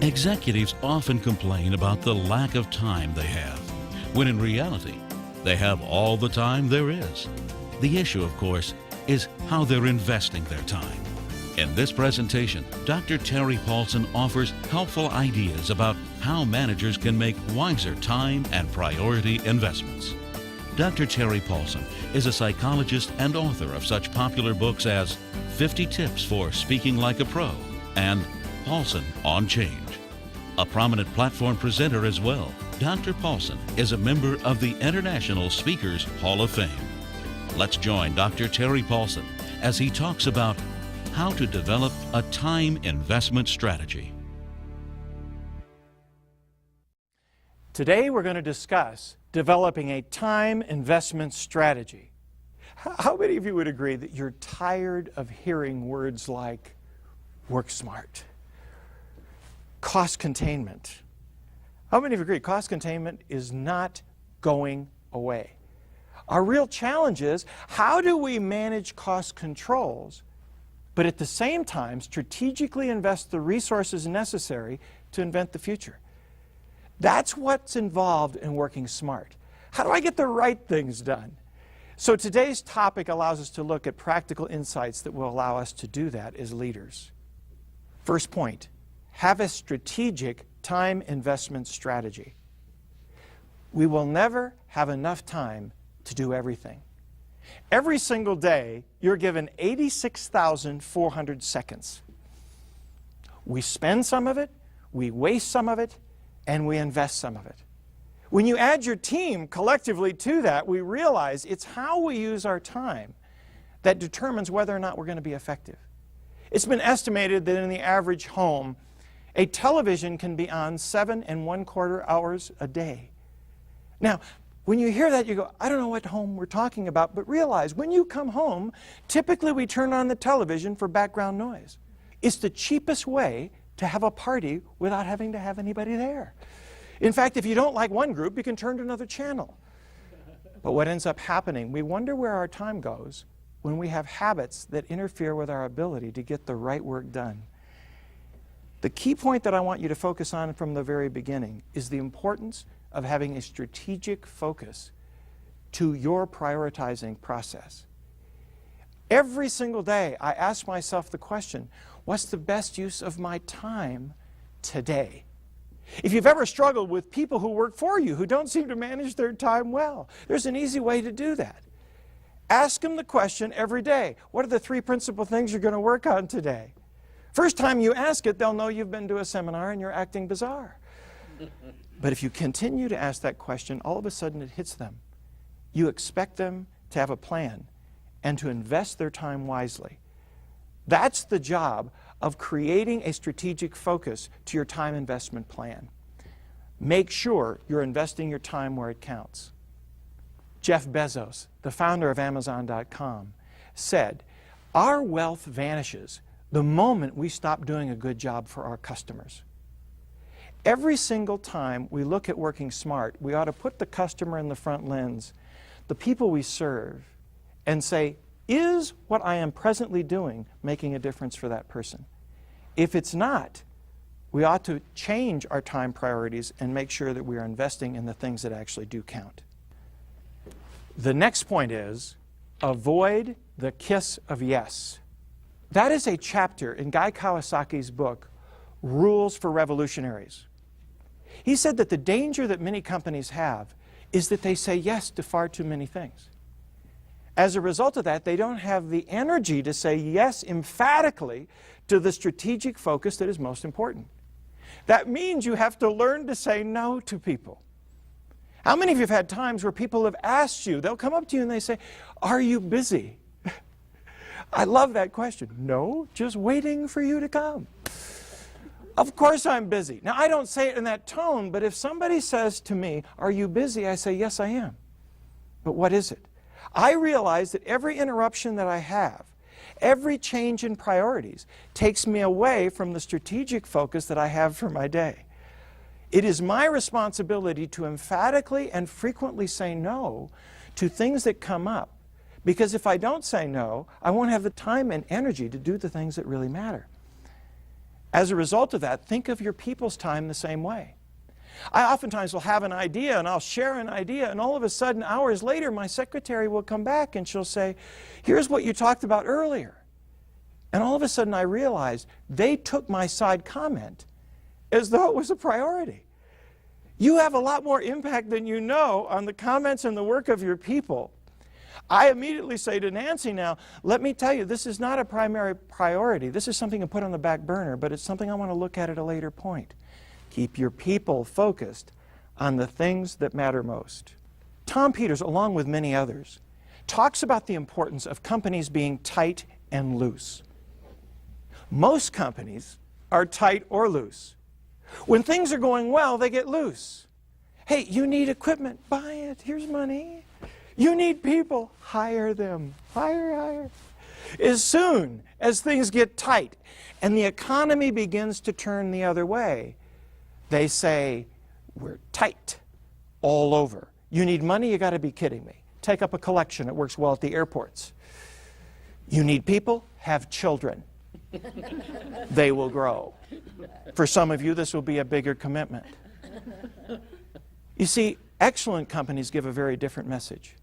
Executives often complain about the lack of time they have, when in reality, they have all the time there is. The issue, of course, is how they're investing their time. In this presentation, Dr. Terry Paulson offers helpful ideas about how managers can make wiser time and priority investments. Dr. Terry Paulson is a psychologist and author of such popular books as 50 Tips for Speaking Like a Pro and Paulson on Change. A prominent platform presenter as well, Dr. Paulson is a member of the International Speakers Hall of Fame. Let's join Dr. Terry Paulson as he talks about how to develop a time investment strategy. Today we're going to discuss developing a time investment strategy. How many of you would agree that you're tired of hearing words like work smart, cost containment? How many of you agree cost containment is not going away? Our real challenge is, how do we manage cost controls, but at the same time strategically invest the resources necessary to invent the future? That's what's involved in working smart. How do I get the right things done? So today's topic allows us to look at practical insights that will allow us to do that as leaders. First point, have a strategic time investment strategy. We will never have enough time to do everything. Every single day, you're given 86,400 seconds. We spend some of it, we waste some of it, and we invest some of it. When you add your team collectively to that, we realize it's how we use our time that determines whether or not we're going to be effective. It's been estimated that in the average home, a television can be on 7 1/4 hours a day. Now, when you hear that, you go, I don't know what home we're talking about, but realize when you come home, typically we turn on the television for background noise. It's the cheapest way to have a party without having to have anybody there. In fact, if you don't like one group, you can turn to another channel. But what ends up happening, we wonder where our time goes when we have habits that interfere with our ability to get the right work done. The key point that I want you to focus on from the very beginning is the importance of having a strategic focus to your prioritizing process. Every single day, I ask myself the question, what's the best use of my time today? If you've ever struggled with people who work for you, who don't seem to manage their time well, there's an easy way to do that. Ask them the question every day, what are the 3 principal things you're going to work on today? First time you ask it, they'll know you've been to a seminar and you're acting bizarre. But if you continue to ask that question, all of a sudden it hits them. You expect them to have a plan and to invest their time wisely. That's the job of creating a strategic focus to your time investment plan. Make sure you're investing your time where it counts. Jeff Bezos, the founder of Amazon.com, said, our wealth vanishes the moment we stop doing a good job for our customers. Every single time we look at working smart, we ought to put the customer in the front lens, the people we serve, and say, is what I am presently doing making a difference for that person? If it's not, we ought to change our time priorities and make sure that we are investing in the things that actually do count. The next point is, avoid the kiss of yes. That is a chapter in Guy Kawasaki's book, Rules for Revolutionaries. He said that the danger that many companies have is that they say yes to far too many things. As a result of that, they don't have the energy to say yes emphatically to the strategic focus that is most important. That means you have to learn to say no to people. How many of you have had times where people have asked you, they'll come up to you and they say, are you busy? I love that question. No, just waiting for you to come. Of course I'm busy. Now, I don't say it in that tone, but if somebody says to me, are you busy? I say, yes, I am. But what is it? I realize that every interruption that I have, every change in priorities, takes me away from the strategic focus that I have for my day. It is my responsibility to emphatically and frequently say no to things that come up, because if I don't say no, I won't have the time and energy to do the things that really matter. As a result of that, think of your people's time the same way. I oftentimes will have an idea and I'll share an idea, and all of a sudden, hours later, my secretary will come back and she'll say, here's what you talked about earlier. And all of a sudden I realized they took my side comment as though it was a priority. You have a lot more impact than you know on the comments and the work of your people. I immediately say to Nancy now, let me tell you, this is not a primary priority. This is something to put on the back burner, but it's something I want to look at a later point. Keep your people focused on the things that matter most. Tom Peters, along with many others, talks about the importance of companies being tight and loose. Most companies are tight or loose. When things are going well, they get loose. Hey, you need equipment, buy it, here's money. You need people, hire them, hire. As soon as things get tight and the economy begins to turn the other way, they say, we're tight all over. You need money, you got to be kidding me. Take up a collection, it works well at the airports. You need people, have children. They will grow. For some of you, this will be a bigger commitment. You see, excellent companies give a very different message.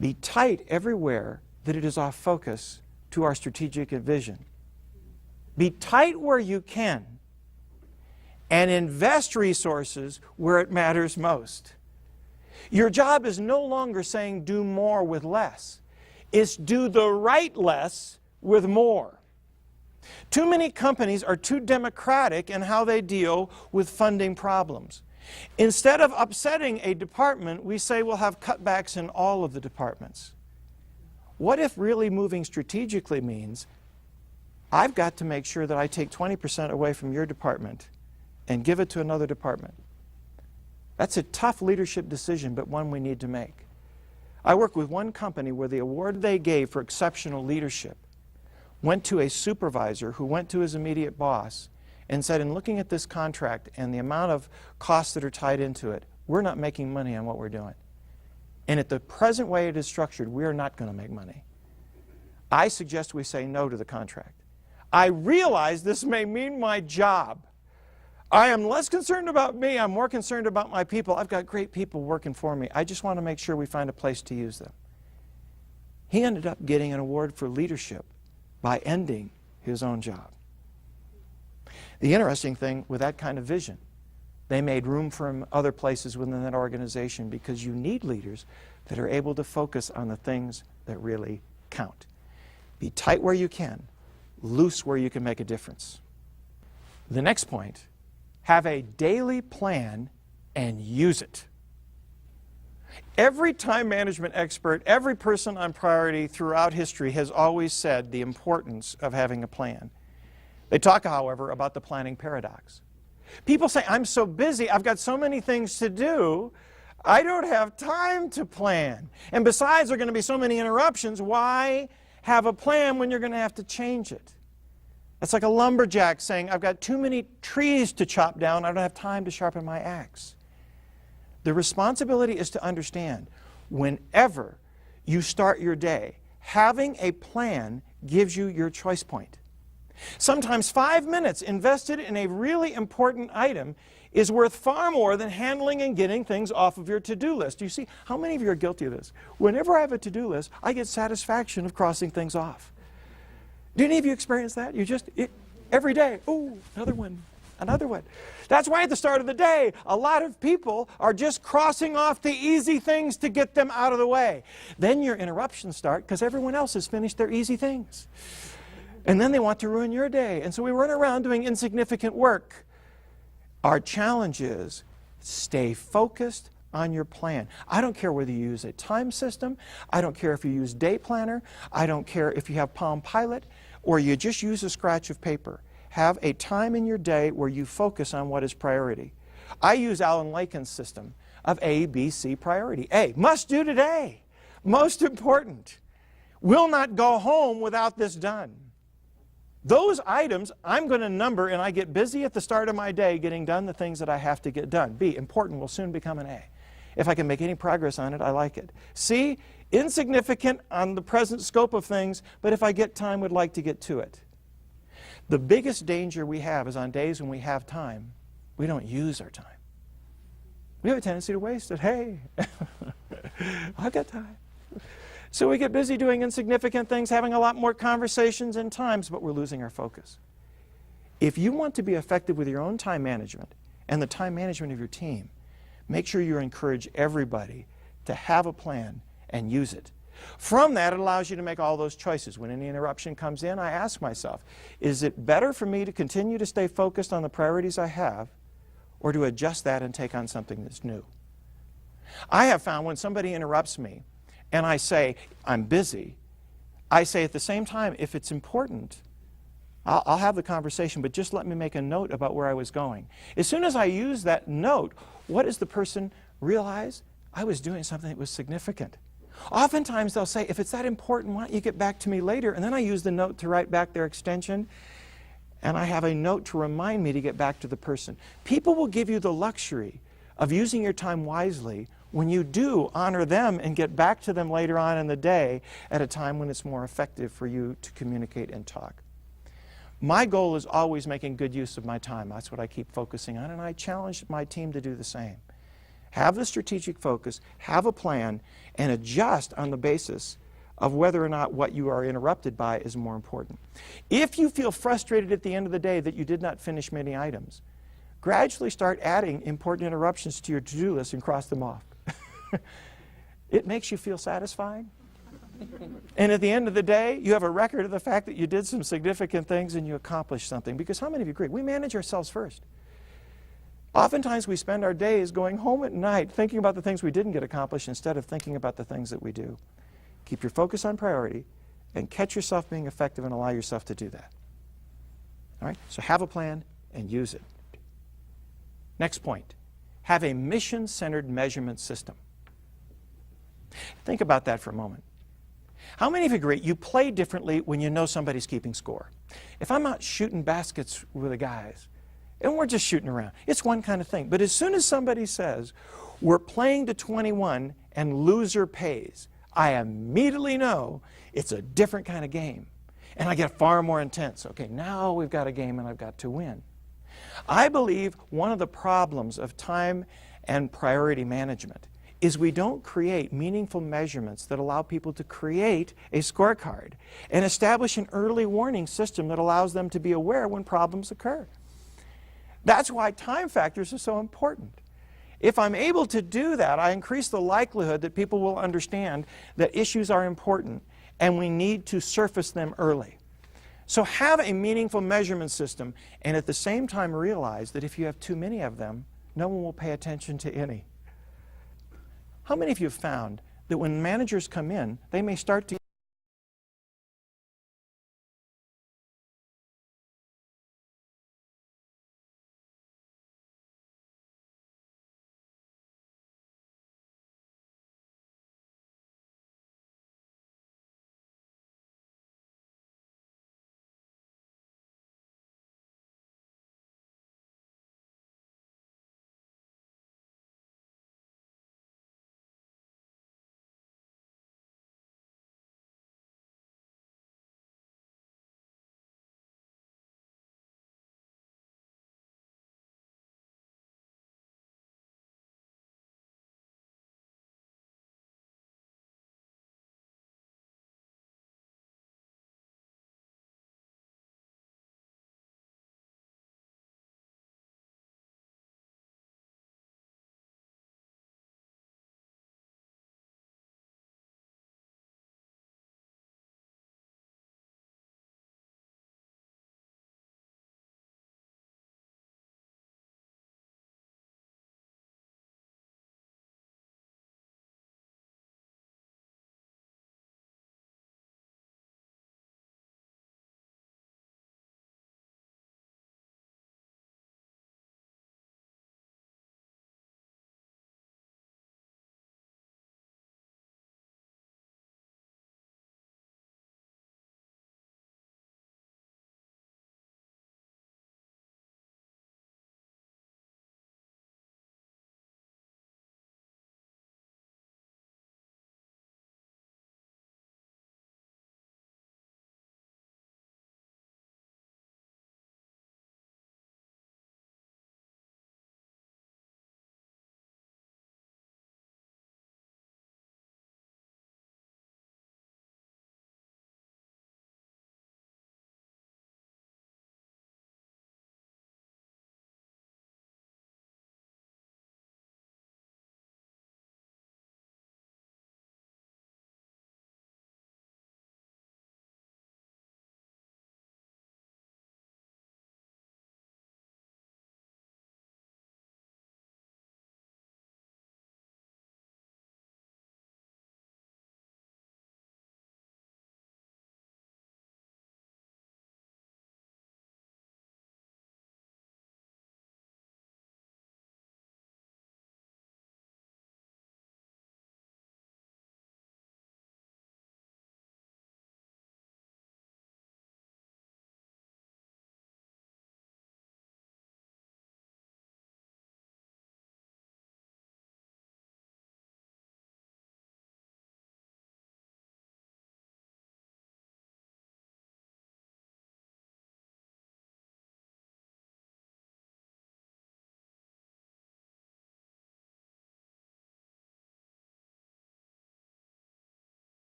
Be tight everywhere that it is off focus to our strategic vision. Be tight where you can and invest resources where it matters most. Your job is no longer saying do more with less. It's do the right less with more. Too many companies are too democratic in how they deal with funding problems. Instead of upsetting a department, we say we'll have cutbacks in all of the departments. What if really moving strategically means I've got to make sure that I take 20% away from your department and give it to another department? That's a tough leadership decision, but one we need to make. I work with one company where the award they gave for exceptional leadership went to a supervisor who went to his immediate boss and said, in looking at this contract and the amount of costs that are tied into it, we're not making money on what we're doing. And at the present way it is structured, we are not going to make money. I suggest we say no to the contract. I realize this may mean my job. I am less concerned about me, I'm more concerned about my people. I've got great people working for me. I just want to make sure we find a place to use them. He ended up getting an award for leadership by ending his own job. The interesting thing with that kind of vision, they made room for him other places within that organization, because you need leaders that are able to focus on the things that really count. Be tight where you can, loose where you can make a difference. The next point, have a daily plan and use it. Every time management expert, every person on priority throughout history has always said the importance of having a plan. They talk, however, about the planning paradox. People say, I'm so busy, I've got so many things to do, I don't have time to plan. And besides, there are going to be so many interruptions, why have a plan when you're going to have to change it? That's like a lumberjack saying, I've got too many trees to chop down, I don't have time to sharpen my axe. The responsibility is to understand, whenever you start your day, having a plan gives you your choice point. Sometimes 5 minutes invested in a really important item is worth far more than handling and getting things off of your to-do list. You see, how many of you are guilty of this? Whenever I have a to-do list, I get satisfaction of crossing things off. Do any of you experience that? Every day, oh, another one. That's why at the start of the day, a lot of people are just crossing off the easy things to get them out of the way. Then your interruptions start because everyone else has finished their easy things. And then they want to ruin your day. And so we run around doing insignificant work. Our challenge is stay focused on your plan. I don't care whether you use a time system. I don't care if you use Day Planner. I don't care if you have Palm Pilot or you just use a scratch of paper. Have a time in your day where you focus on what is priority. I use Alan Laken's system of A, B, C priority. A, must do today. Most important. Will not go home without this done. Those items I'm going to number, and I get busy at the start of my day getting done the things that I have to get done. B, important will soon become an A. If I can make any progress on it, I like it. C, insignificant on the present scope of things, but if I get time, would like to get to it. The biggest danger we have is on days when we have time, we don't use our time. We have a tendency to waste it. Hey, I've got time. So we get busy doing insignificant things, having a lot more conversations and times, but we're losing our focus. If you want to be effective with your own time management and the time management of your team, make sure you encourage everybody to have a plan and use it. From that, it allows you to make all those choices. When any interruption comes in, I ask myself, is it better for me to continue to stay focused on the priorities I have, or to adjust that and take on something that's new? I have found when somebody interrupts me and I say, I'm busy, I say at the same time, if it's important, I'll have the conversation, but just let me make a note about where I was going. As soon as I use that note, what does the person realize? I was doing something that was significant. Oftentimes they'll say, if it's that important, why don't you get back to me later? And then I use the note to write back their extension, and I have a note to remind me to get back to the person. People will give you the luxury of using your time wisely when you do honor them and get back to them later on in the day at a time when it's more effective for you to communicate and talk. My goal is always making good use of my time. That's what I keep focusing on, and I challenge my team to do the same. Have the strategic focus, have a plan, and adjust on the basis of whether or not what you are interrupted by is more important. If you feel frustrated at the end of the day that you did not finish many items, gradually start adding important interruptions to your to-do list and cross them off. It makes you feel satisfied. And at the end of the day, you have a record of the fact that you did some significant things and you accomplished something. Because how many of you agree? We manage ourselves first. Oftentimes we spend our days going home at night thinking about the things we didn't get accomplished instead of thinking about the things that we do. Keep your focus on priority and catch yourself being effective and allow yourself to do that. All right? So have a plan and use it. Next point. Have a mission-centered measurement system. Think about that for a moment. How many of you agree you play differently when you know somebody's keeping score? If I'm out shooting baskets with the guys, and we're just shooting around, it's one kind of thing. But as soon as somebody says, we're playing to 21 and loser pays, I immediately know it's a different kind of game. And I get far more intense. Okay, now we've got a game and I've got to win. I believe one of the problems of time and priority management is we don't create meaningful measurements that allow people to create a scorecard and establish an early warning system that allows them to be aware when problems occur. That's why time factors are so important. If I'm able to do that, I increase the likelihood that people will understand that issues are important and we need to surface them early. So have a meaningful measurement system and at the same time realize that if you have too many of them, no one will pay attention to any. How many of you have found that when managers come in, they may start to